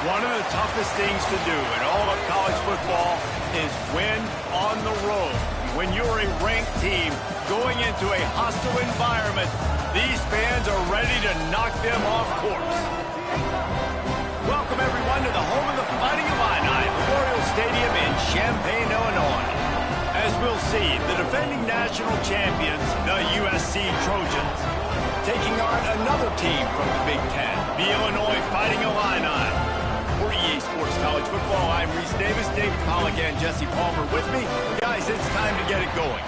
One of the toughest things to do in all of college football is win on the road. When you're a ranked team going into a hostile environment, these fans are ready to knock them off course. Welcome, everyone, to the home of the Fighting Illini, Memorial Stadium in Champaign, Illinois. As we'll see, the defending national champions, the USC Trojans, taking on another team from the Big Ten, the Illinois Fighting Illini. For EA Sports College Football, I'm Reese Davis, David Pollack, and Jesse Palmer with me. Guys, it's time to get it going.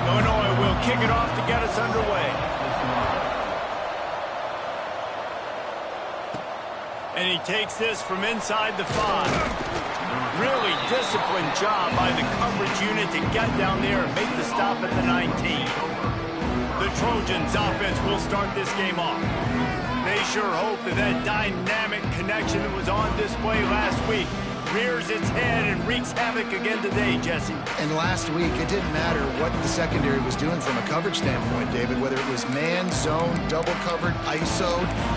Illinois will kick it off to get us underway. And he takes this from inside the 5. Really disciplined job by the coverage unit to get down there and make the stop at the 19. The Trojans offense will start this game off. They sure hope that that dynamic connection that was on display last week rears its head and wreaks havoc again today, Jesse. And last week, it didn't matter what the secondary was doing from a coverage standpoint, David, whether it was man, zone, double covered, ISO.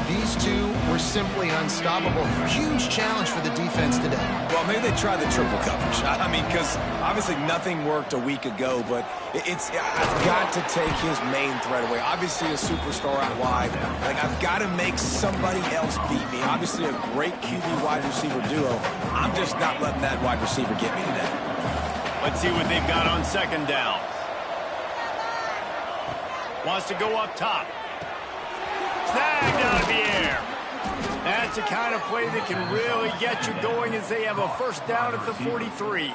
These two were simply unstoppable. Huge challenge for the defense today. Well, maybe they tried the triple coverage. I mean, because obviously nothing worked a week ago, but I've got to take his main threat away. Obviously a superstar out wide. Like, I've got to make somebody else beat me. Obviously a great QB wide receiver duo. I'm just not letting that wide receiver get me today. Let's see what they've got on second down. Wants to go up top. Snagged out of the air. That's the kind of play that can really get you going as they have a first down at the 43.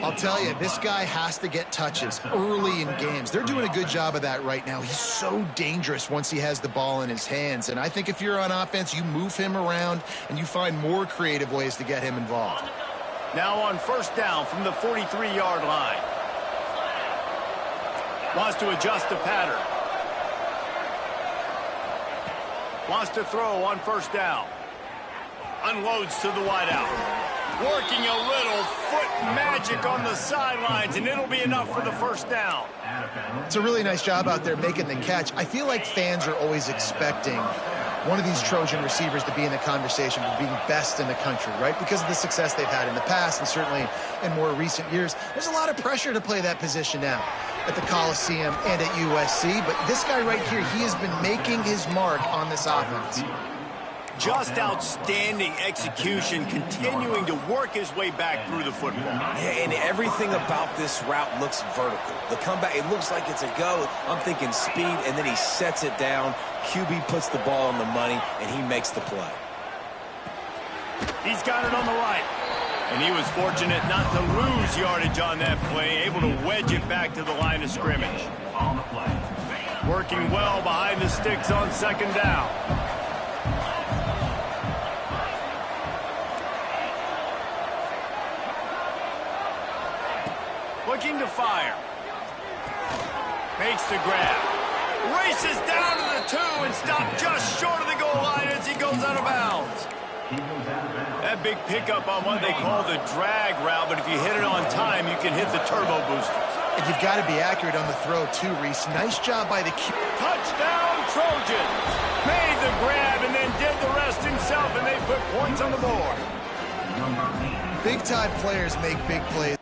I'll tell you, this guy has to get touches early in games. They're doing a good job of that right now. He's so dangerous once he has the ball in his hands. And I think if you're on offense, you move him around and you find more creative ways to get him involved. Now on first down from the 43-yard line. Wants to adjust the pattern. Wants to throw on first down. Unloads to the wideout. Working a little foot magic on the sidelines, and it'll be enough for the first down. It's a really nice job out there making the catch. I feel like fans are always expecting one of these Trojan receivers to be in the conversation for being best in the country, right? Because of the success they've had in the past and certainly in more recent years. There's a lot of pressure to play that position now at the Coliseum and at USC. But this guy right here, he has been making his mark on this offense. Just outstanding execution, continuing to work his way back through the football. Yeah, and everything about this route looks vertical. The comeback, it looks like it's a go. I'm thinking speed, and then he sets it down. QB puts the ball on the money, and he makes the play. He's got it on the right. And he was fortunate not to lose yardage on that play, able to wedge it back to the line of scrimmage. Working well behind the sticks on second down. Looking to fire. Makes the grab. Races down to the 2 and stopped just short of the goal line as he goes out of bounds. That big pickup on what they call the drag route, but if you hit it on time, you can hit the turbo boosters. And you've got to be accurate on the throw, too, Reese. Nice job by the touchdown, Trojans! Made the grab and then did the rest himself, and they put points on the board. Big-time players make big plays.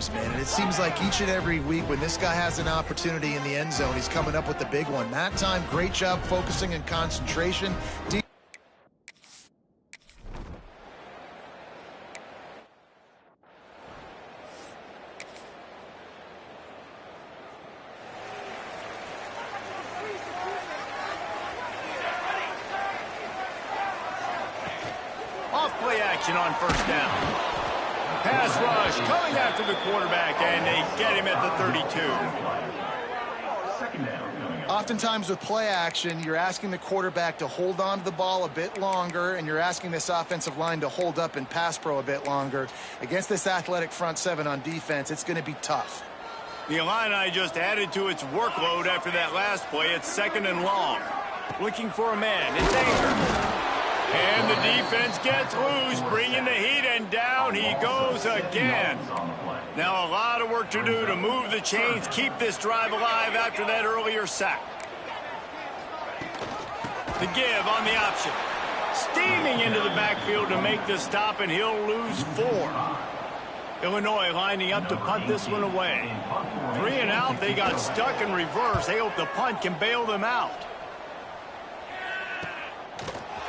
games, man. And it seems like each and every week when this guy has an opportunity in the end zone, he's coming up with the big one. That time, great job focusing and concentration. Off-play action on first down. Pass rush coming after the quarterback, and they get him at the 32. Oftentimes with play action, you're asking the quarterback to hold on to the ball a bit longer, and you're asking this offensive line to hold up in pass pro a bit longer. Against this athletic front seven on defense, it's going to be tough. The Illini just added to its workload after that last play. It's second and long. Looking for a man. It's Anger. And the defense gets loose, bringing the heat, and down he goes again. Now a lot of work to do to move the chains, keep this drive alive after that earlier sack. The give on the option. Steaming into the backfield to make the stop, and he'll lose 4. Illinois lining up to punt this one away. 3 and out, they got stuck in reverse. They hope the punt can bail them out.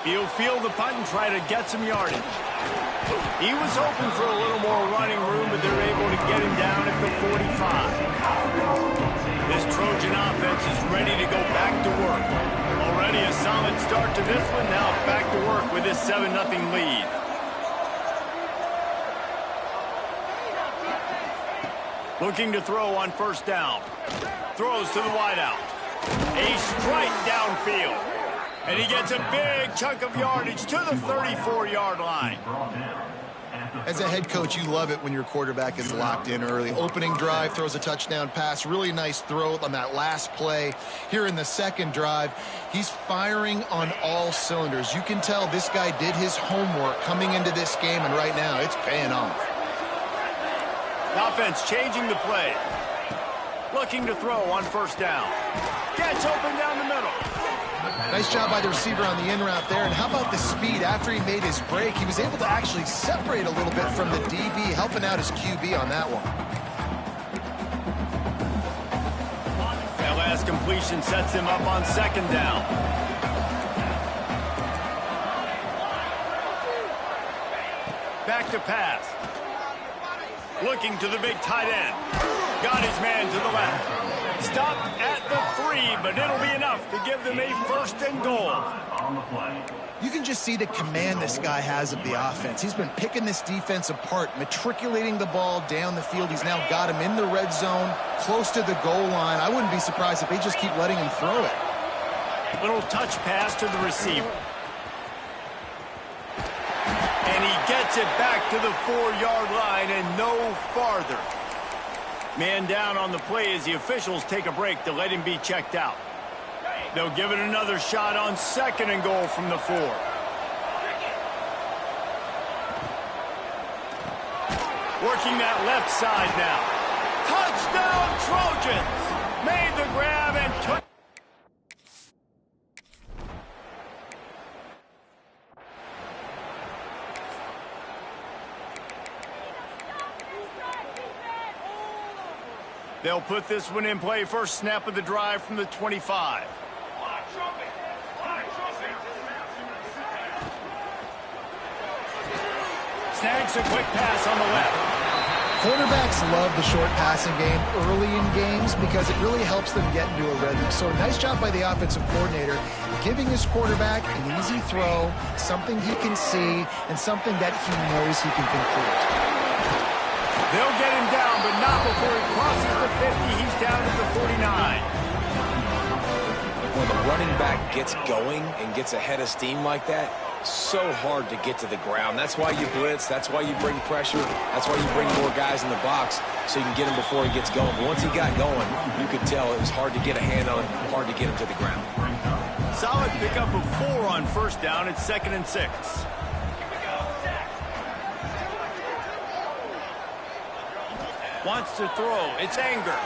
He'll field the punt and try to get some yardage. He was hoping for a little more running room, but they're able to get him down at the 45. This Trojan offense is ready to go back to work. Already a solid start to this one. Now back to work with this 7-0 lead. Looking to throw on first down. Throws to the wideout. A strike downfield. And he gets a big chunk of yardage to the 34-yard line. As a head coach, you love it when your quarterback is locked in early. Opening drive, throws a touchdown pass. Really nice throw on that last play. Here in the second drive, he's firing on all cylinders. You can tell this guy did his homework coming into this game, and right now it's paying off. Offense changing the play. Looking to throw on first down. Gets open down the middle. Nice job by the receiver on the in route there. And how about the speed? After he made his break, he was able to actually separate a little bit from the DB, helping out his QB on that one. That last completion sets him up on second down. Back to pass. Looking to the big tight end. Got his man to the left. Stopped at the 3, but it'll be enough to give them a first and goal. You can just see the command this guy has of the offense. He's been picking this defense apart, matriculating the ball down the field. He's now got him in the red zone, close to the goal line. I wouldn't be surprised if they just keep letting him throw it. Little touch pass to the receiver. And he gets it back to the 4-yard line and no farther. Man down on the play as the officials take a break to let him be checked out. They'll give it another shot on second and goal from the 4. Working that left side now. Touchdown Trojans! Made the grab and took. They'll put this one in play. First snap of the drive from the 25. Snags a quick pass on the left. Quarterbacks love the short passing game early in games because it really helps them get into a rhythm. So nice job by the offensive coordinator, giving his quarterback an easy throw, something he can see, and something that he knows he can complete. They'll get him down, but not before he crosses the 50. He's down to the 49. When the running back gets going and gets ahead of steam like that, so hard to get to the ground. That's why you blitz. That's why you bring pressure. That's why you bring more guys in the box so you can get him before he gets going. But once he got going, you could tell it was hard to get a hand on him, hard to get him to the ground. Solid pickup of 4 on first down. It's 2nd and 6. Wants to throw. It's Anger.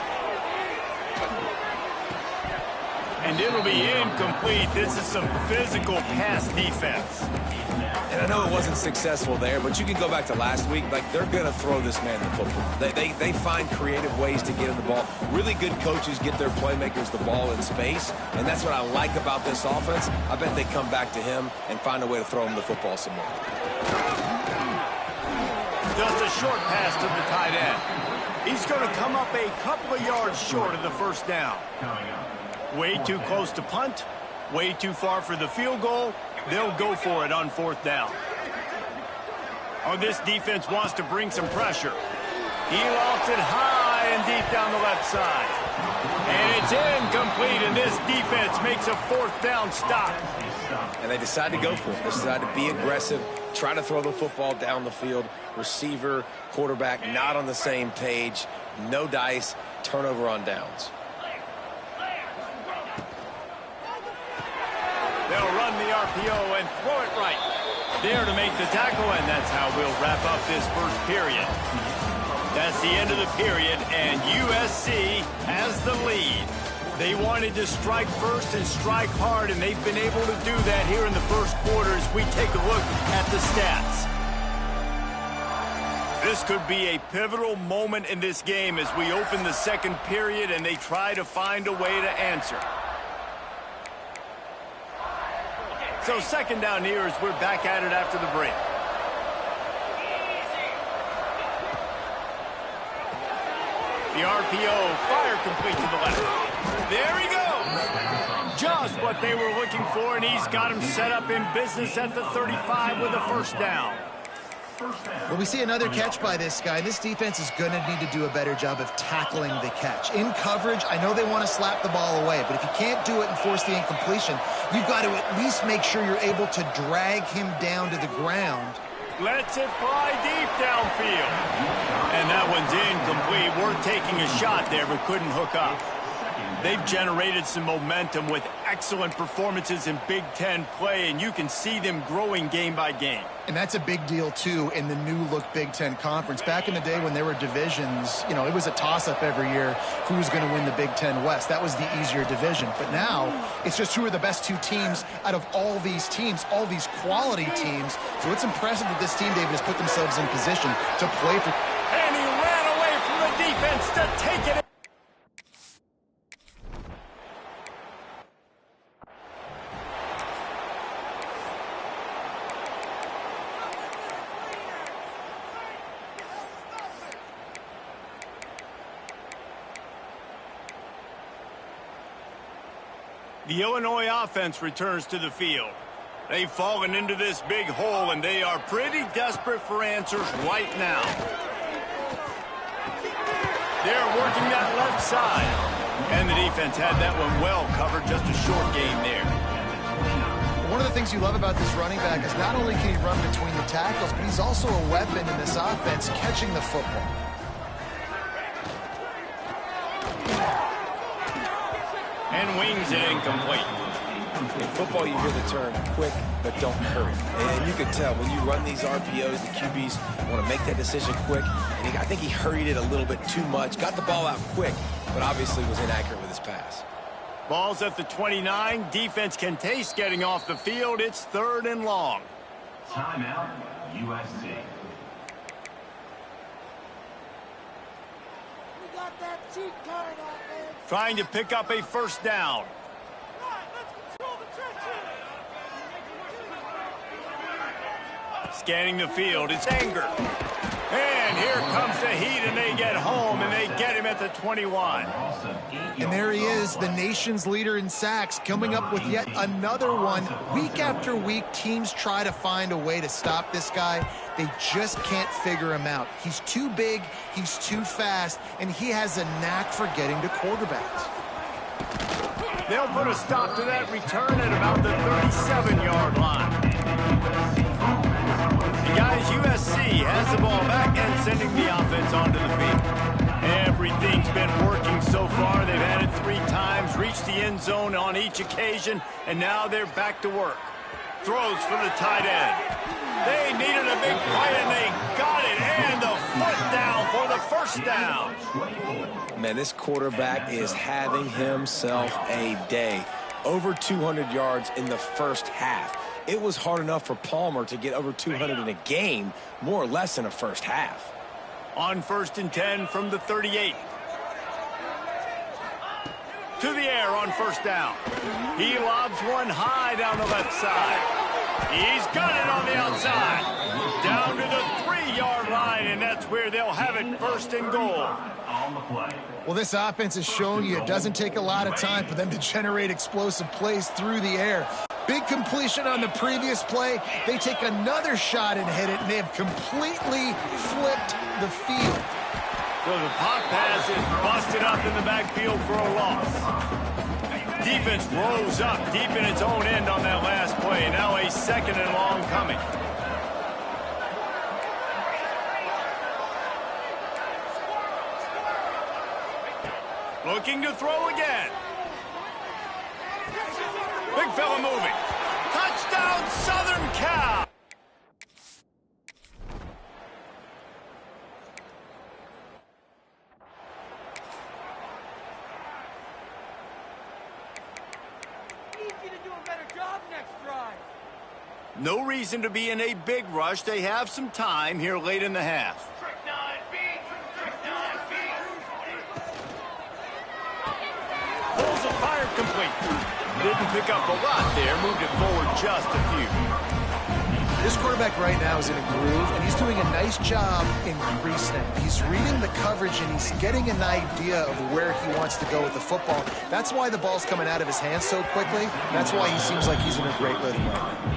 And it'll be incomplete. This is some physical pass defense. And I know it wasn't successful there, but you can go back to last week. Like, they're going to throw this man the football. They find creative ways to get him the ball. Really good coaches get their playmakers the ball in space, and that's what I like about this offense. I bet they come back to him and find a way to throw him the football some more. Just a short pass to the tight end. He's going to come up a couple of yards short of the first down. Way too close to punt. Way too far for the field goal. They'll go for it on fourth down. Oh, this defense wants to bring some pressure. He lofts it high and deep down the left side. And it's incomplete, and this defense makes a fourth down stop. And they decide to go for it. They decide to be aggressive, try to throw the football down the field. Receiver, quarterback, not on the same page. No dice, turnover on downs. They'll run the RPO and throw it right. There to make the tackle, and that's how we'll wrap up this first period. That's the end of the period, and USC has the lead. They wanted to strike first and strike hard, and they've been able to do that here in the first quarter as we take a look at the stats. This could be a pivotal moment in this game as we open the second period and they try to find a way to answer. So second down here as we're back at it after the break. The RPO, fire complete to the left. There he goes. Just what they were looking for, and he's got him set up in business at the 35 with a first down. Well, we see another catch by this guy. This defense is going to need to do a better job of tackling the catch. In coverage, I know they want to slap the ball away, but if you can't do it and force the incompletion, you've got to at least make sure you're able to drag him down to the ground. Lets it fly deep downfield. And that one's incomplete. We're taking a shot there, but couldn't hook up. They've generated some momentum with excellent performances in Big Ten play, and you can see them growing game by game. And that's a big deal, too, in the new-look Big Ten Conference. Back in the day when there were divisions, you know, it was a toss-up every year who was going to win the Big Ten West. That was the easier division. But now it's just who are the best two teams out of all these teams, all these quality teams. So it's impressive that this team, David, has put themselves in position to play for. And he ran away from the defense to take it. The Illinois offense returns to the field. They've fallen into this big hole, and they are pretty desperate for answers right now. They're working that left side. And the defense had that one well covered, just a short game there. One of the things you love about this running back is not only can he run between the tackles, but he's also a weapon in this offense catching the football. And wings it incomplete. In football, you hear the term quick, but don't hurry. And you can tell when you run these RPOs, the QBs want to make that decision quick. And I think he hurried it a little bit too much, got the ball out quick, but obviously was inaccurate with his pass. Ball's at the 29. Defense can taste getting off the field. It's 3rd and long. Timeout, USC. We got that cheat card on there. Trying to pick up a first down. Scanning the field, it's Anger. And here comes the heat, and they get home, and they get him at the 21. And there he is, the nation's leader in sacks, coming up with yet another one. Week after week, teams try to find a way to stop this guy. They just can't figure him out. He's too big, he's too fast, and he has a knack for getting to quarterbacks. They'll put a stop to that return at about the 37-yard line. And guys, USC has the ball back and sending the offense onto the field. Everything's been working so far. They've had it 3 times, reached the end zone on each occasion, and now they're back to work. Throws for the tight end. They needed a big play, and they got it, and the foot down for the first down. Man, this quarterback is having himself a day. Over 200 yards in the first half. it was hard enough for Palmer to get over 200 in a game, more or less in a first half. On 1st and 10 from the 38. To the air on 1st down. He lobs one high down the left side. He's got it on the outside. Down to the 3-yard line, and that's where they'll have it, 1st and goal. Well, this offense has shown you it doesn't take a lot of time for them to generate explosive plays through the air. Big completion on the previous play. They take another shot and hit it, and they have completely flipped the field. So the pop pass is busted up in the backfield for a loss. Defense rose up deep in its own end on that last play. Now a 2nd and long coming. Looking to throw again. Big fella moving. Touchdown, Southern Cal. No reason to be in a big rush. They have some time here late in the half. Pulls a fire complete. Didn't pick up a lot there. Moved it forward just a few. This quarterback right now is in a groove, and he's doing a nice job increasing it. He's reading the coverage, and he's getting an idea of where he wants to go with the football. That's why the ball's coming out of his hands so quickly. That's why he seems like he's in a great rhythm right now.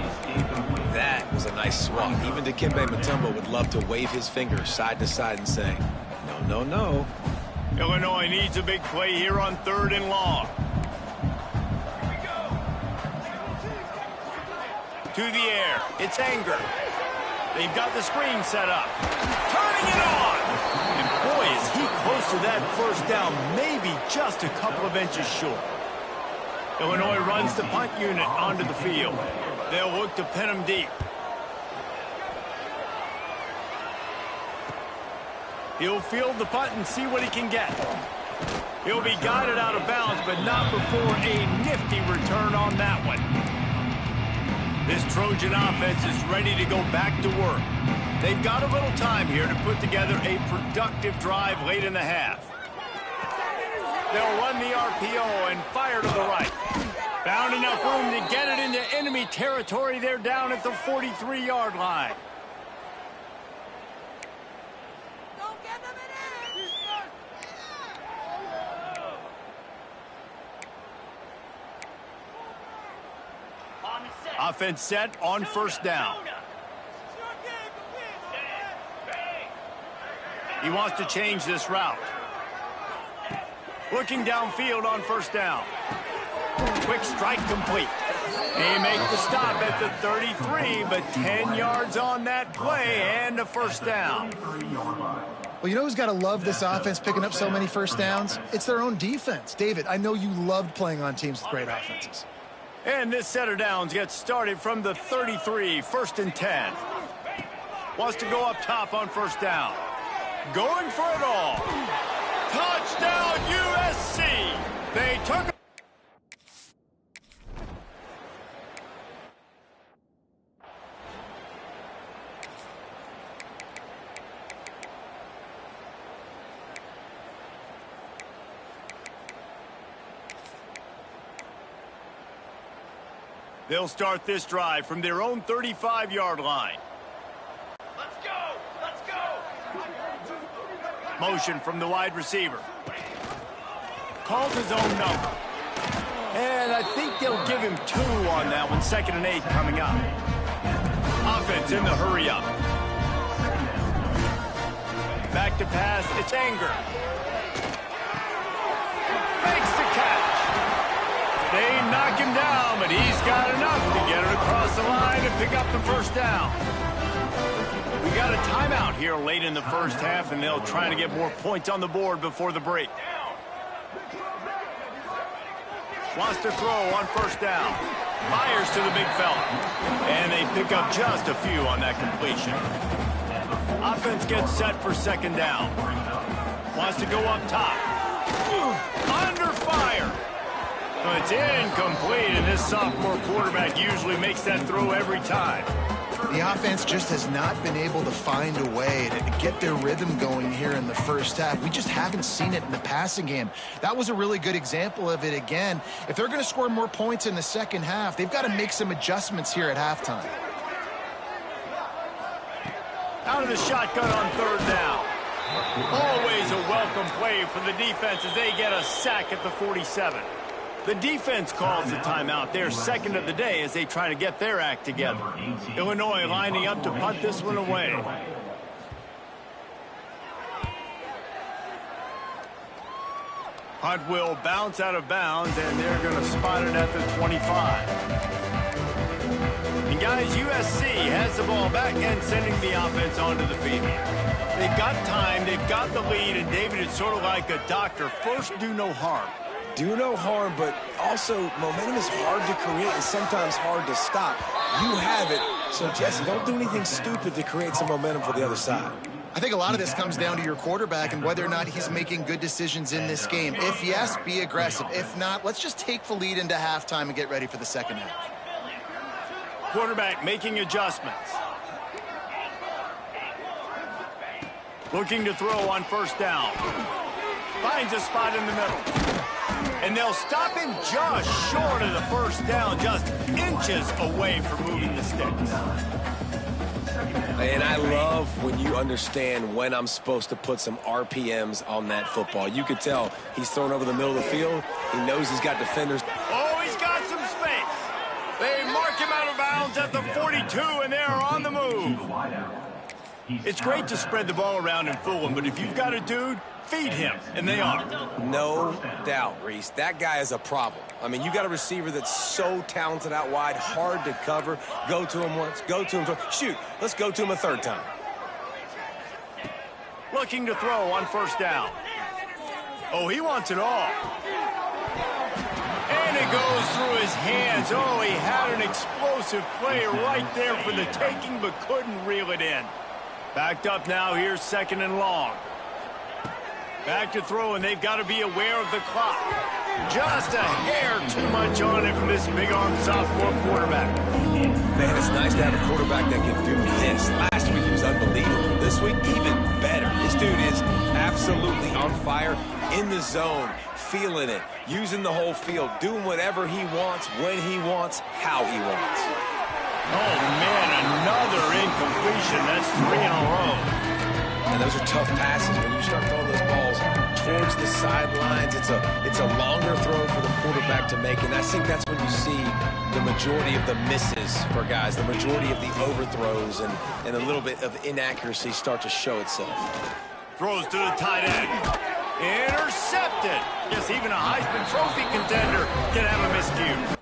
That was a nice swap. Even Dikembe Mutombo would love to wave his fingers side to side and say, no, no, no. Illinois needs a big play here on 3rd and long. To the air. It's Anger. They've got the screen set up. Turning it on. And boy, is he close to that 1st down. Maybe just a couple of inches short. Illinois runs the punt unit onto the field. They'll look to pin him deep. He'll field the punt and see what he can get. He'll be guided out of bounds, but not before a nifty return on that one. This Trojan offense is ready to go back to work. They've got a little time here to put together a productive drive late in the half. They'll run the RPO and fire to the right. Found enough room to get it into enemy territory. They're down at the 43-yard line. Don't get them in it! Offense set on 1st down. He wants to change this route. Looking downfield on 1st down. Quick strike complete. They make the stop at the 33, but 10 yards on that play and a 1st down. Well, you know who's got to love this offense picking up so many 1st downs? It's their own defense. David, I know you loved playing on teams with great offenses. And this set of downs gets started from the 33, 1st and 10. Wants to go up top on 1st down. Going for it all. Touchdown, USC. They took it. They'll start this drive from their own 35-yard line. Let's go! Let's go! Motion from the wide receiver. Calls his own number. And I think they'll give him 2 on that one. 2nd and 8 coming up. Offense in the hurry up. Back to pass. It's Anger. Makes the catch. They knock him down, but he's got enough to get it across the line and pick up the 1st down. We got a timeout here late in the 1st half, and they'll try to get more points on the board before the break. Wants to throw on 1st down. Fires to the big fella. And they pick up just a few on that completion. Offense gets set for 2nd down. Wants to go up top. Under fire. Well, it's incomplete, and this sophomore quarterback usually makes that throw every time. The offense just has not been able to find a way to get their rhythm going here in the first half. We just haven't seen it in the passing game. That was a really good example of it again. If they're going to score more points in the second half, they've got to make some adjustments here at halftime. Out of the shotgun on third down. Always a welcome play for the defense as they get a sack at the 47. The defense calls the timeout. They're second of the day as they try to get their act together. Illinois lining up to punt this one away. Punt will bounce out of bounds, and they're going to spot it at the 25. And guys, USC has the ball back and sending the offense onto the field. They've got time, they've got the lead, and David is sort of like a doctor. First, do no harm. Do no harm, but also momentum is hard to create and sometimes hard to stop. You have it, so Jesse, don't do anything stupid to create some momentum for the other side. I think a lot of this comes down to your quarterback and whether or not he's making good decisions in this game. If yes, be aggressive. If not, let's just take the lead into halftime and get ready for the second half. Quarterback making adjustments. Looking to throw on first down. Finds a spot in the middle. And they'll stop him just short of the first down, just inches away from moving the sticks. And I love when you understand when I'm supposed to put some RPMs on that football. You could tell he's thrown over the middle of the field. He knows he's got defenders. Oh, he's got some space. They mark him out of bounds at the 42, and they're on the move. It's great to spread the ball around and fool him, but if you've got a dude, feed him, and they are. No doubt, Reese. That guy is a problem. I mean, you got a receiver that's so talented out wide, hard to cover. Go to him once, go to him twice. Shoot, let's go to him a third time. Looking to throw on first down. Oh, he wants it all. And it goes through his hands. Oh, he had an explosive play right there for the taking, but couldn't reel it in. Backed up now, here's second and long. Back to throw, and they've got to be aware of the clock. Just a hair too much on it from this big-arm sophomore quarterback. Man, it's nice to have a quarterback that can do this. Last week he was unbelievable. This week, even better. This dude is absolutely on fire, in the zone, feeling it, using the whole field, doing whatever he wants, when he wants, how he wants. Oh, man, another incompletion. That's 3 in a row. And those are tough passes. When you start throwing those balls towards the sidelines, it's a longer throw for the quarterback to make. And I think that's when you see the majority of the misses for guys, the majority of the overthrows and a little bit of inaccuracy start to show itself. Throws to the tight end. Intercepted. Yes, even a Heisman Trophy contender can have a miscue.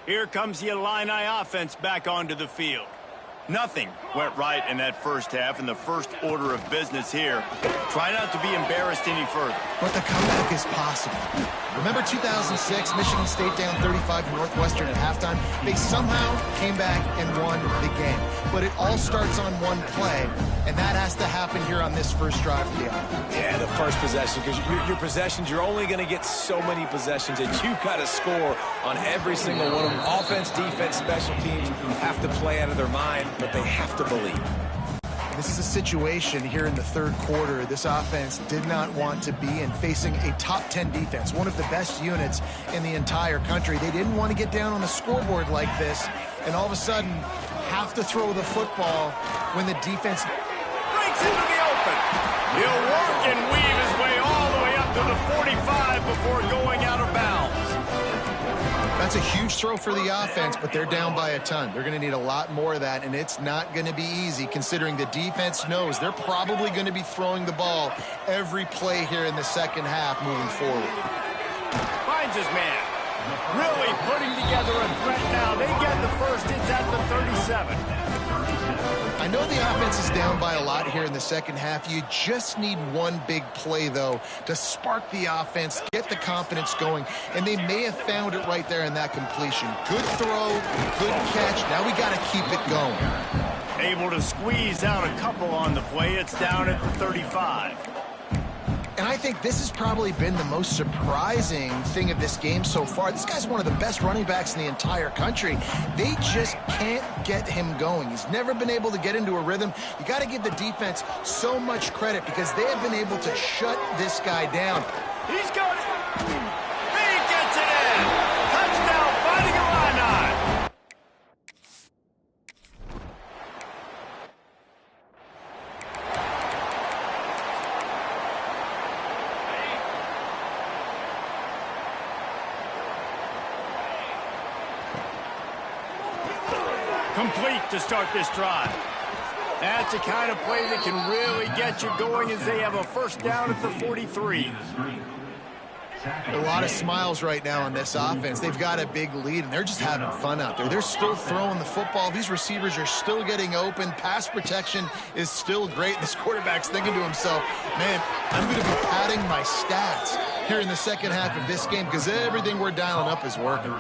Here comes the Illini offense back onto the field. Nothing went right in that first half, and the first order of business here. Try not to be embarrassed any further. But the comeback is possible. Remember 2006, Michigan State down 35 to Northwestern at halftime? They somehow came back and won the game. But it all starts on one play, and that has to happen here on this first drive for the offense. Yeah, the first possession, because your possessions, you're only going to get so many possessions, and you've got to score on every single one of them. Offense, defense, special teams have to play out of their mind, but they have to believe. This is a situation here in the third quarter this offense did not want to be in, facing a top 10 defense, one of the best units in the entire country. They didn't want to get down on the scoreboard like this and all of a sudden have to throw the football when the defense breaks into the open. He'll work and weave his way all the way up to the 45 before going out of bounds. That's a huge throw for the offense, but they're down by a ton. They're going to need a lot more of that, and it's not going to be easy considering the defense knows they're probably going to be throwing the ball every play here in the second half moving forward. Finds his man. Really putting together a threat now. They get the first. It's at the 37. I know the offense is down by a lot here in the second half. You just need one big play, though, to spark the offense, get the confidence going, and they may have found it right there in that completion. Good throw, good catch. Now we got to keep it going. Able to squeeze out a couple on the play. It's down at the 35. And I think this has probably been the most surprising thing of this game so far. This guy's one of the best running backs in the entire country. They just can't get him going. He's never been able to get into a rhythm. You got to give the defense so much credit because they have been able to shut this guy down. He's got it. He gets it in. Touchdown, Fighting Illini. Complete to start this drive. That's the kind of play that can really get you going as they have a first down at the 43. A lot of smiles right now on this offense. They've got a big lead, and they're just having fun out there. They're still throwing the football. These receivers are still getting open. Pass protection is still great. This quarterback's thinking to himself, man, I'm going to be padding my stats here in the second half of this game because everything we're dialing up is working.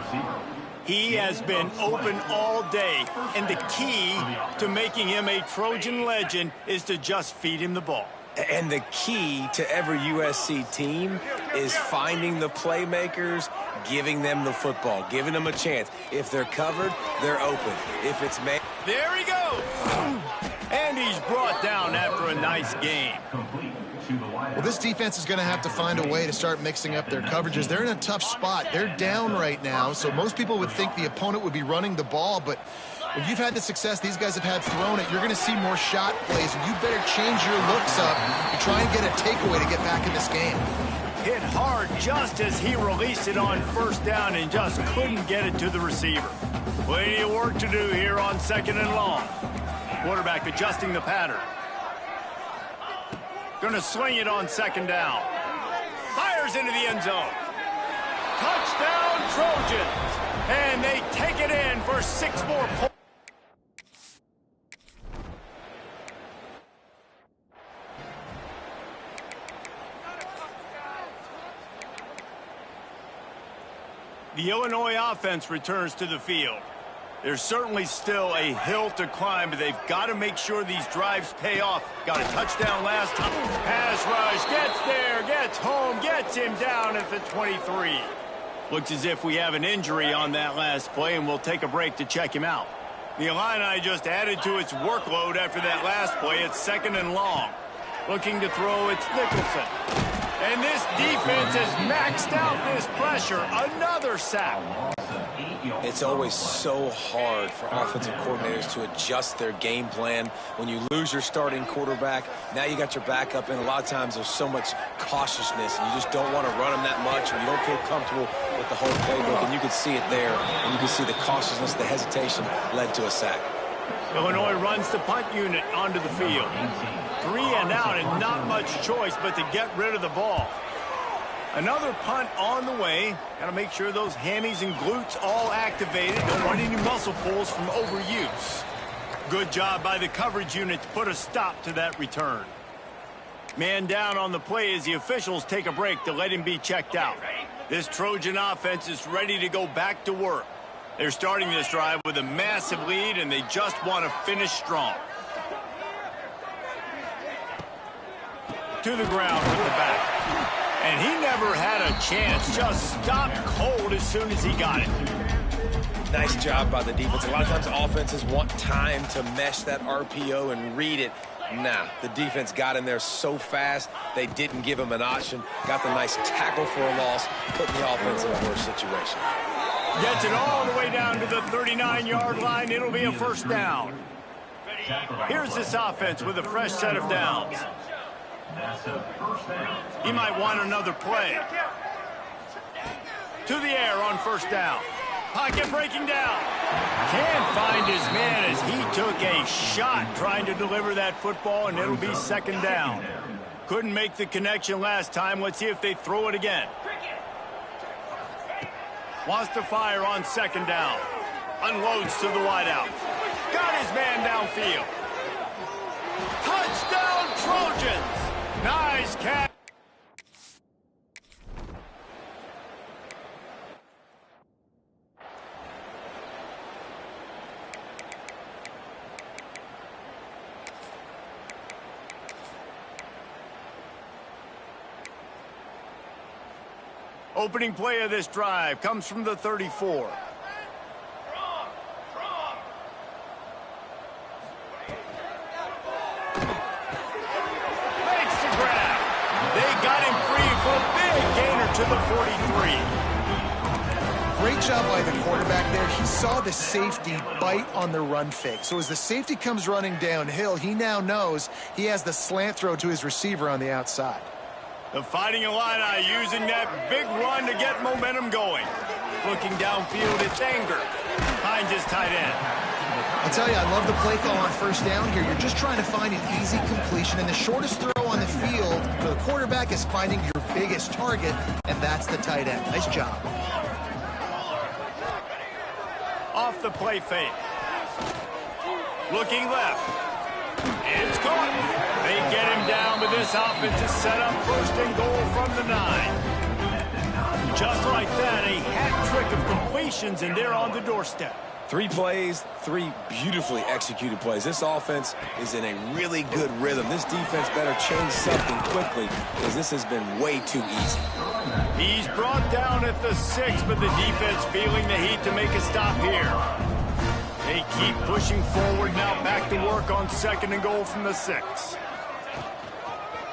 He has been open all day, and the key to making him a Trojan legend is to just feed him the ball. And the key to every USC team is finding the playmakers, giving them the football, giving them a chance. If they're covered, they're open. If it's made... There he goes! And he's brought down after a nice game. Well, this defense is going to have to find a way to start mixing up their coverages. They're in a tough spot. They're down right now, so most people would think the opponent would be running the ball, but when you've had the success these guys have had throwing it, you're going to see more shot plays, and you better change your looks up to try and get a takeaway to get back in this game. Hit hard just as he released it on first down and just couldn't get it to the receiver. Plenty of work to do here on second and long. Quarterback adjusting the pattern. Going to sling it on second down. Fires into the end zone. Touchdown, Trojans. And they take it in for 6 more points. The Illinois offense returns to the field. There's certainly still a hill to climb, but they've got to make sure these drives pay off. Got a touchdown last time. Pass rush, gets there, gets home, gets him down at the 23. Looks as if we have an injury on that last play, and we'll take a break to check him out. The Illini just added to its workload after that last play. It's second and long. Looking to throw, it's Nicholson. And this defense has maxed out this pressure. Another sack. It's always so hard for offensive coordinators to adjust their game plan. When you lose your starting quarterback, now you got your backup, and a lot of times there's so much cautiousness, and you just don't want to run them that much, or you don't feel comfortable with the whole playbook, and you can see it there, and you can see the cautiousness, the hesitation led to a sack. Illinois runs the punt unit onto the field. 3 and out, and not much choice but to get rid of the ball. Another punt on the way. Got to make sure those hammies and glutes all activated. Don't want any muscle pulls from overuse. Good job by the coverage unit to put a stop to that return. Man down on the play as the officials take a break to let him be checked out. This Trojan offense is ready to go back to work. They're starting this drive with a massive lead, and they just want to finish strong. To the ground with the back. And he never had a chance. Just stopped cold as soon as he got it. Nice job by the defense. A lot of times offenses want time to mesh that RPO and read it. Nah, the defense got in there so fast, they didn't give him an option. Got the nice tackle for a loss, putting the offense in a worse situation. Gets it all the way down to the 39-yard line. It'll be a first down. Here's this offense with a fresh set of downs. He might want another play. To the air on first down. Pocket breaking down. Can't find his man as he took a shot trying to deliver that football, and it'll be second down. Couldn't make the connection last time. Let's see if they throw it again. Wants to fire on second down. Unloads to the wideout. Got his man downfield. Touchdown, Trojans! Nice catch. Opening play of this drive comes from the 34. Makes the grab. They got him free for a big gainer to the 43. Great job by the quarterback there. He saw the safety bite on the run fake. So as the safety comes running downhill, he now knows he has the slant throw to his receiver on the outside. The Fighting Illini using that big run to get momentum going. Looking downfield, it's Anger. Finds his tight end. I'll tell you, I love the play call on first down here. You're just trying to find an easy completion, and the shortest throw on the field for the quarterback is finding your biggest target, and that's the tight end. Nice job. Off the play fake. Looking left. It's caught. They get him down, but this offense is set up first and goal from the 9. Just like that, a hat trick of completions, and they're on the doorstep. 3 plays, 3 beautifully executed plays. This offense is in a really good rhythm. This defense better change something quickly because this has been way too easy. He's brought down at the 6, but the defense feeling the heat to make a stop here. They keep pushing forward, now back to work on second and goal from the 6.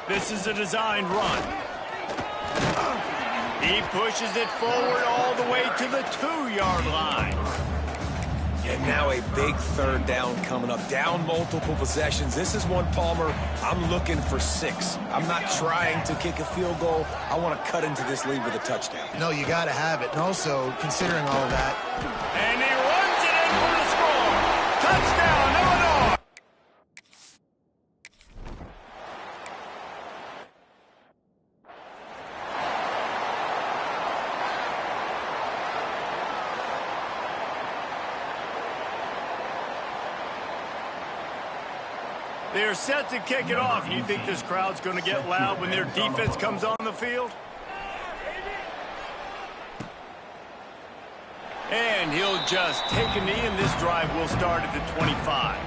This is a designed run. He pushes it forward all the way to the 2-yard line. And now a big third down coming up. Down multiple possessions. This is one, Palmer, I'm looking for 6. I'm not trying to kick a field goal. I want to cut into this lead with a touchdown. No, you got to have it. And also, considering all of that. And he runs it in for the score. Touchdown, Illinois. They're set to kick it off. You think this crowd's going to get loud when their defense comes on the field? And he'll just take a knee, and this drive will start at the 25.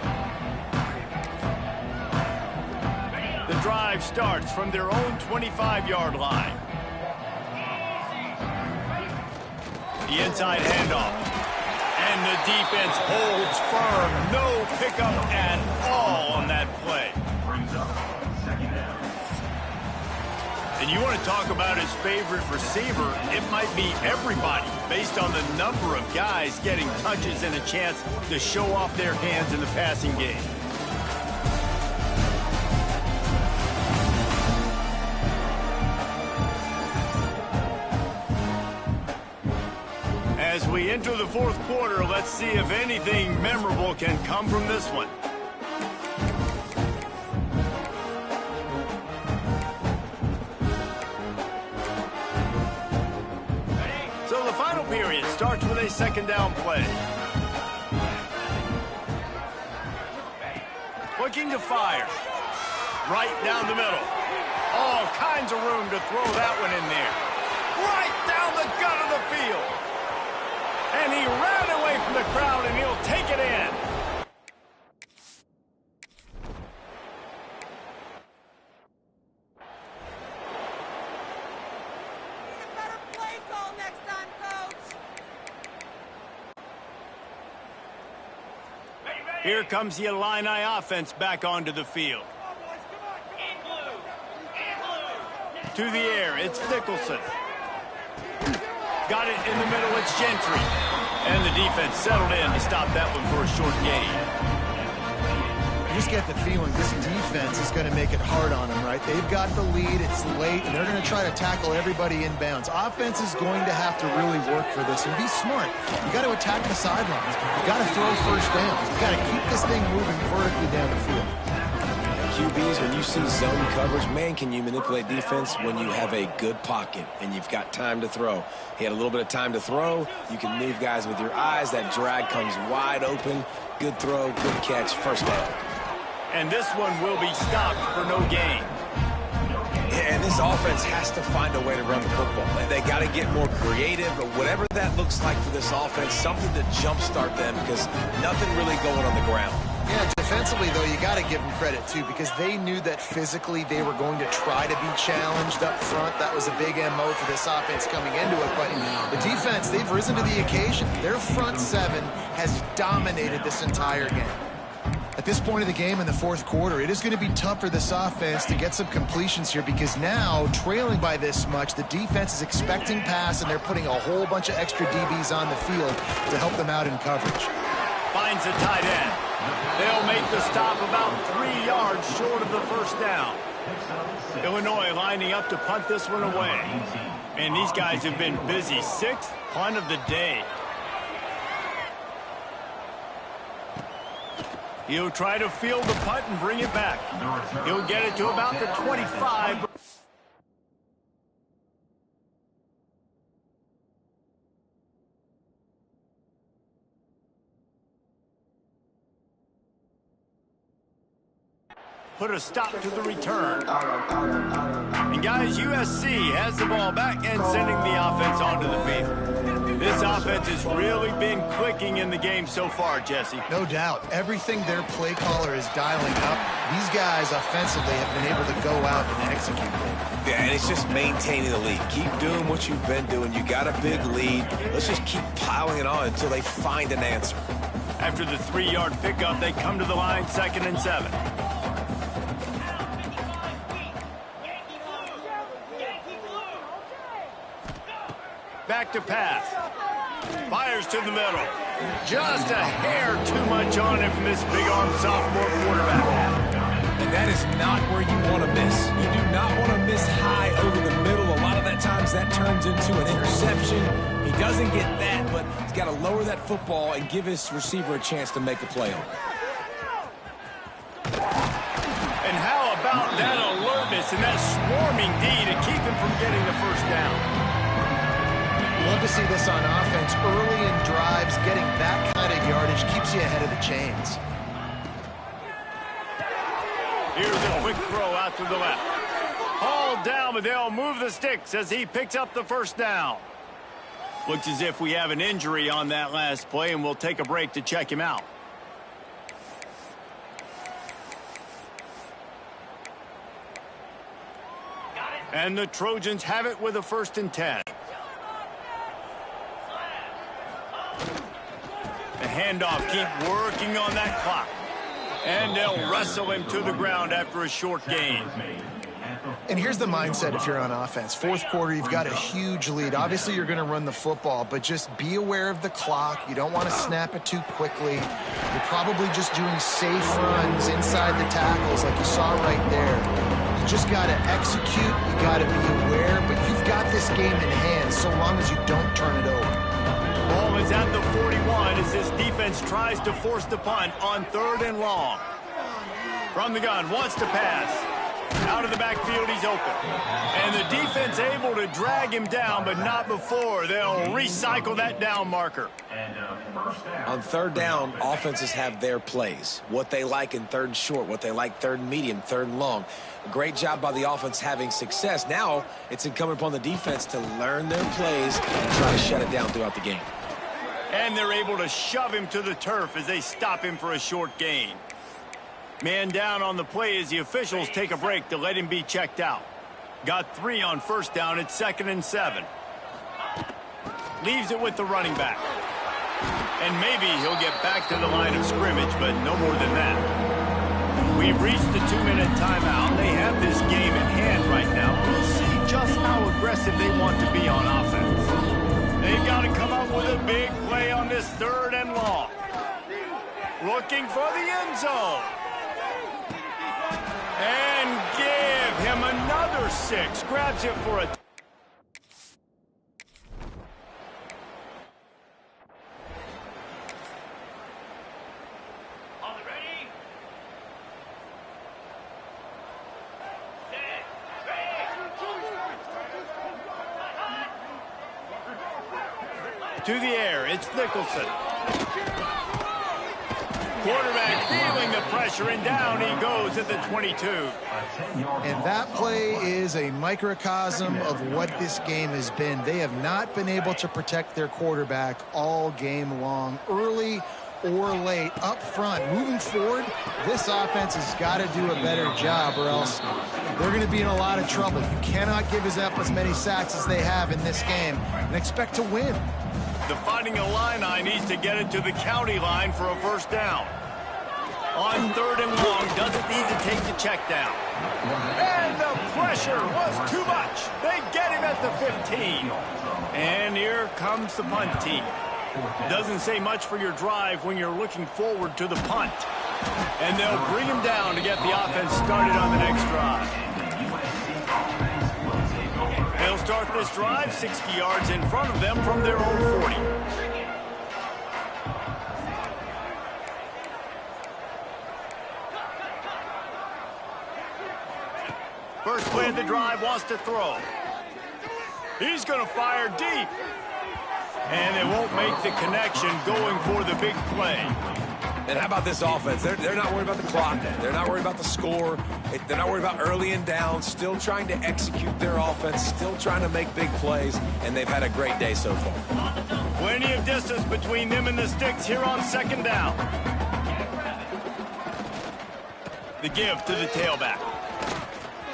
The drive starts from their own 25-yard line. The inside handoff. And the defense holds firm. No pickup at all on that play. And you want to talk about his favorite receiver, it might be everybody based on the number of guys getting touches and a chance to show off their hands in the passing game. As we enter the fourth quarter, let's see if anything memorable can come from this one. So the final period starts with a second down play. Looking to fire. Right down the middle. All kinds of room to throw that one in there. Right down the gut of the field. And he ran away from the crowd, and he'll take it in. Need a better play call next time, Coach. Here comes the Illini offense back onto the field. To the air, it's Nicholson. Got it in the middle, it's Gentry. And the defense settled in to stop that one for a short gain. I just get the feeling this defense is going to make it hard on them, right? They've got the lead, it's late, and they're going to try to tackle everybody inbounds. Offense is going to have to really work for this and be smart. You got to attack the sidelines. You got to throw first downs. You got to keep this thing moving vertically down the field. QBs, when you see zone coverage, man, can you manipulate defense when you have a good pocket and you've got time to throw. He had a little bit of time to throw. You can move guys with your eyes. That drag comes wide open. Good throw, good catch, first down. And this one will be stopped for no gain. Yeah, and this offense has to find a way to run the football. They got to get more creative, but whatever that looks like for this offense, something to jumpstart them because nothing really going on the ground. Yeah, defensively, though, you got to give them credit, too, because they knew that physically they were going to try to be challenged up front. That was a big MO for this offense coming into it. But the defense, they've risen to the occasion. Their front seven has dominated this entire game. At this point of the game in the fourth quarter, it is going to be tough for this offense to get some completions here because now, trailing by this much, the defense is expecting pass, and they're putting a whole bunch of extra DBs on the field to help them out in coverage. Finds a tight end. They'll make the stop about 3 yards short of the first down. Illinois lining up to punt this one away. And these guys have been busy. 6th punt of the day. He'll try to field the punt and bring it back. He'll get it to about the 25. Put a stop to the return. And guys, USC has the ball back and sending the offense onto the field. This offense has really been clicking in the game so far, Jesse. No doubt. Everything their play caller is dialing up, these guys offensively have been able to go out and execute. Yeah, and it's just maintaining the lead. Keep doing what you've been doing. You got a big lead. Let's just keep piling it on until they find an answer. After the 3-yard pickup, they come to the line 2nd and 7. Back to pass. Fires to the middle. Just a hair too much on it from this big-arm sophomore quarterback. And that is not where you want to miss. You do not want to miss high over the middle. A lot of that times that turns into an interception. He doesn't get that, but he's got to lower that football and give his receiver a chance to make a play on it. And how about that alertness and that swarming D to keep him from getting the first down? Love to see this on offense. Early in drives, getting that kind of yardage keeps you ahead of the chains. Here's a quick throw out to the left. Hauled down, but they'll move the sticks as he picks up the first down. Looks as if we have an injury on that last play, and we'll take a break to check him out. And the Trojans have it with a 1st and 10. The handoff, keep working on that clock. And they'll wrestle him to the ground after a short gain. And here's the mindset if you're on offense. Fourth quarter, you've got a huge lead. Obviously, you're going to run the football, but just be aware of the clock. You don't want to snap it too quickly. You're probably just doing safe runs inside the tackles like you saw right there. You just got to execute. You got to be aware, but you've got this game in hand so long as you don't turn it over. Ball is at the 41 as this defense tries to force the punt on 3rd and long. From the gun, wants to pass. Out of the backfield, he's open. And the defense able to drag him down, but not before. They'll recycle that down marker. On 3rd down, offenses have their plays. What they like in 3rd and short, what they like 3rd and medium, 3rd and long. A great job by the offense having success. Now it's incumbent upon the defense to learn their plays and try to shut it down throughout the game. And they're able to shove him to the turf as they stop him for a short gain. Man down on the play as the officials take a break to let him be checked out. Got 3 on 1st down. It's 2nd and 7. Leaves it with the running back. And maybe he'll get back to the line of scrimmage, but no more than that. We've reached the 2-minute timeout. They have this game in hand right now. We'll see just how aggressive they want to be on offense. They've got to come up with a big play on this 3rd and long. Looking for the end zone. And give him another 6. Grabs it for a... To the air, it's Nicholson. Quarterback feeling the pressure, and down he goes at the 22. And that play is a microcosm of what this game has been. They have not been able to protect their quarterback all game long, early or late, up front. Moving forward, this offense has got to do a better job, or else they're going to be in a lot of trouble. You cannot give us up as many sacks as they have in this game and expect to win. The Fighting Illini needs to get it to the county line for a first down. On 3rd and long, doesn't need to take the check down. And the pressure was too much. They get him at the 15. And here comes the punt team. Doesn't say much for your drive when you're looking forward to the punt. And they'll bring him down to get the offense started on the next drive. They'll start this drive 60 yards in front of them from their own 40. First play of the drive, wants to throw. He's going to fire deep. And they won't make the connection going for the big play. And how about this offense? They're not worried about the clock. They're not worried about the score. They're not worried about early and down. Still trying to execute their offense. Still trying to make big plays. And they've had a great day so far. Plenty of distance between them and the sticks here on 2nd down. The give to the tailback.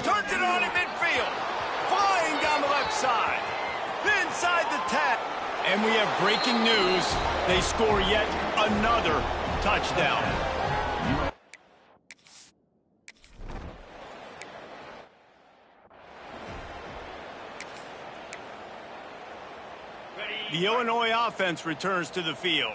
Turns it on in midfield. Flying down the left side. Inside the tag. And we have breaking news. They score yet another touchdown. The Illinois offense returns to the field.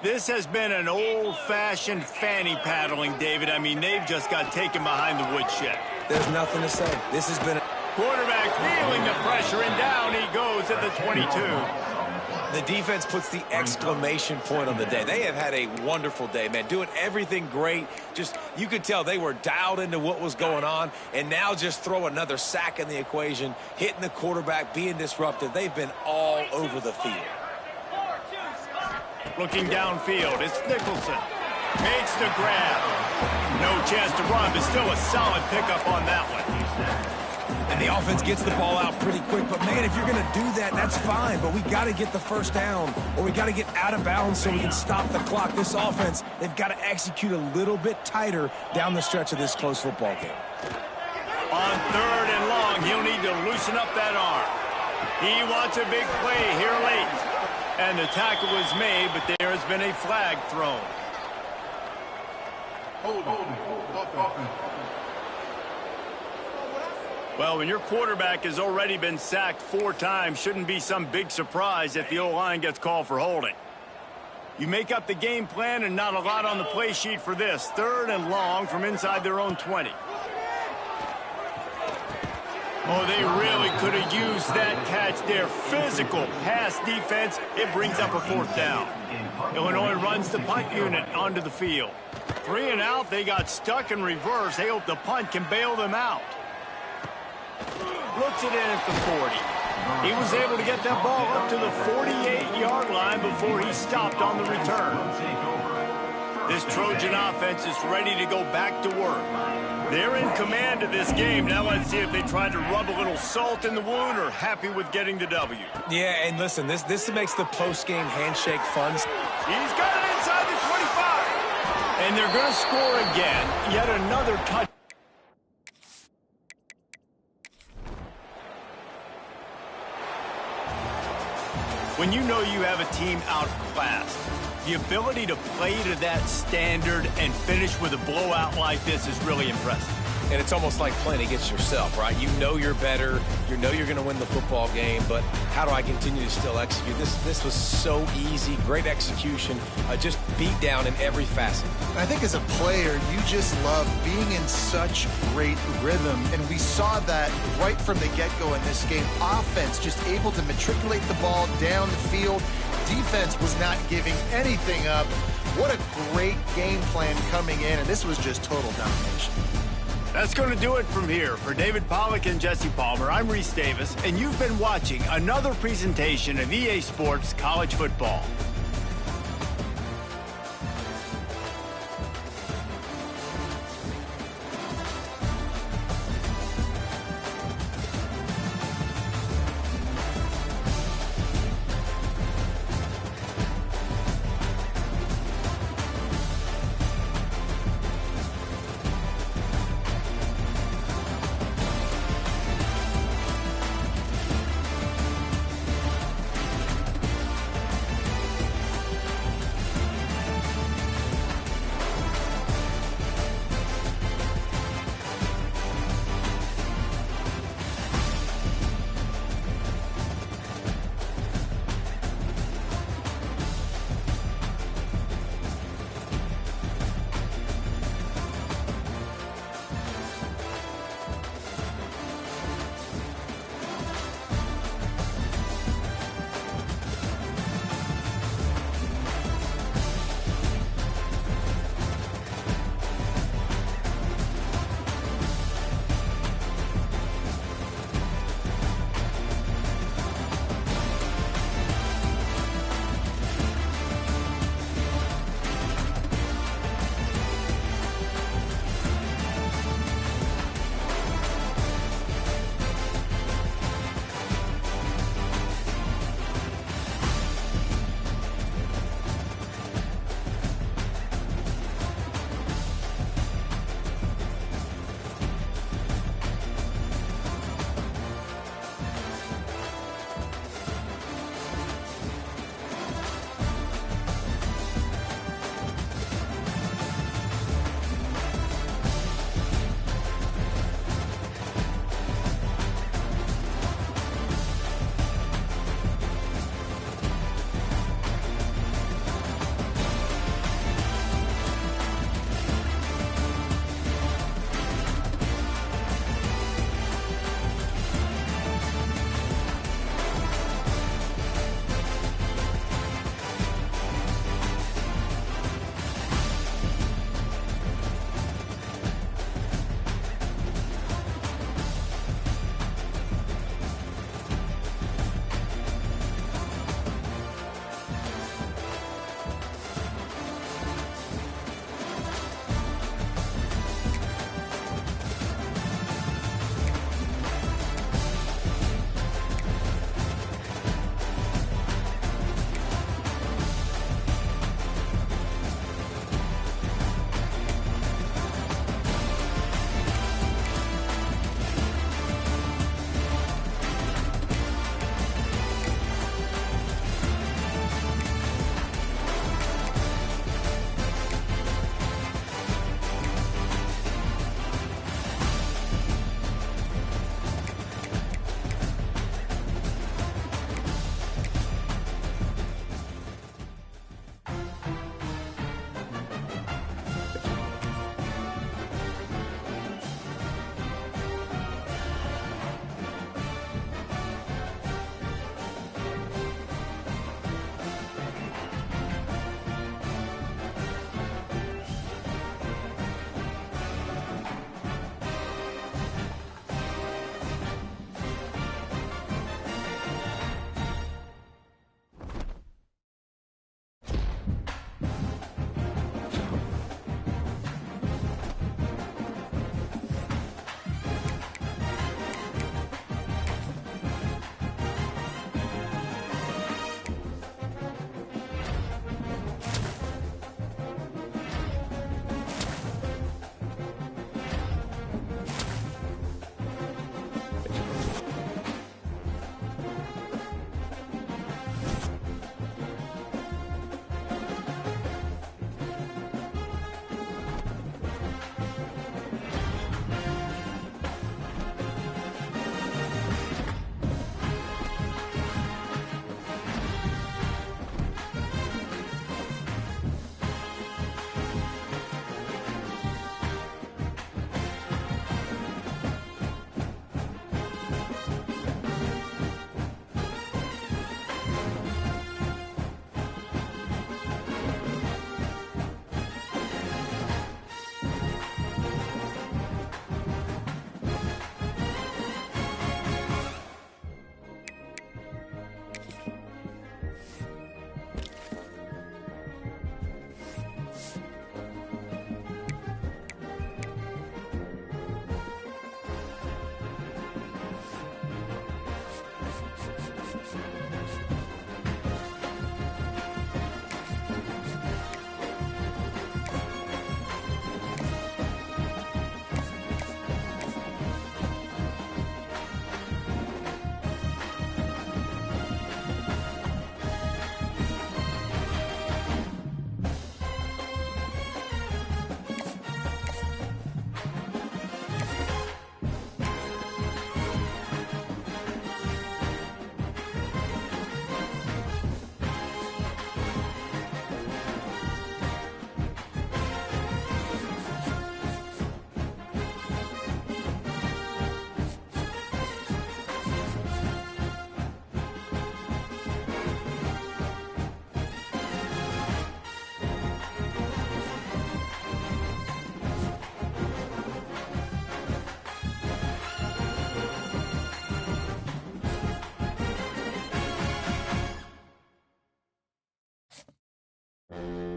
This has been an old-fashioned fanny paddling, David. I mean, they've just got taken behind the woodshed. There's nothing to say. This has been Quarterback feeling the pressure, and down he goes at the 22. The defense puts the exclamation point on the day. They have had a wonderful day, man, doing everything great. Just, you could tell they were dialed into what was going on, and now just throw another sack in the equation, hitting the quarterback, being disruptive. They've been all over the field. Looking downfield, it's Nicholson. Makes the grab. No chance to run, but still a solid pickup on that one. And the offense gets the ball out pretty quick. But, man, if you're going to do that, that's fine. But we got to get the first down, or we got to get out of bounds so we can stop the clock. This offense, they've got to execute a little bit tighter down the stretch of this close football game. On 3rd and long, he'll need to loosen up that arm. He wants a big play here late. And the tackle was made, but there has been a flag thrown. Well, when your quarterback has already been sacked 4 times, shouldn't be some big surprise if the O-line gets called for holding. You make up the game plan and not a lot on the play sheet for this. 3rd and long from inside their own 20. Oh, they really could have used that catch there. Physical pass defense. It brings up a 4th down. Illinois runs the punt unit onto the field. 3 and out. They got stuck in reverse. They hope the punt can bail them out. Looks it in at the 40. He was able to get that ball up to the 48-yard line before he stopped on the return. This Trojan offense is ready to go back to work. They're in command of this game. Now let's see if they try to rub a little salt in the wound or happy with getting the W. Yeah, and listen, this makes the post-game handshake fun. He's got it inside the 25. And they're going to score again. Yet another touch. When you know you have a team outclassed, the ability to play to that standard and finish with a blowout like this is really impressive. And it's almost like playing against yourself, right? You know you're better. You know you're going to win the football game, but how do I continue to still execute? This was so easy. Great execution. Just beat down in every facet. I think as a player, you just love being in such great rhythm, and we saw that right from the get-go in this game. Offense just able to matriculate the ball down the field. Defense was not giving anything up. What a great game plan coming in, and this was just total domination. That's going to do it from here. For David Pollack and Jesse Palmer, I'm Reese Davis, and you've been watching another presentation of EA Sports College Football. you.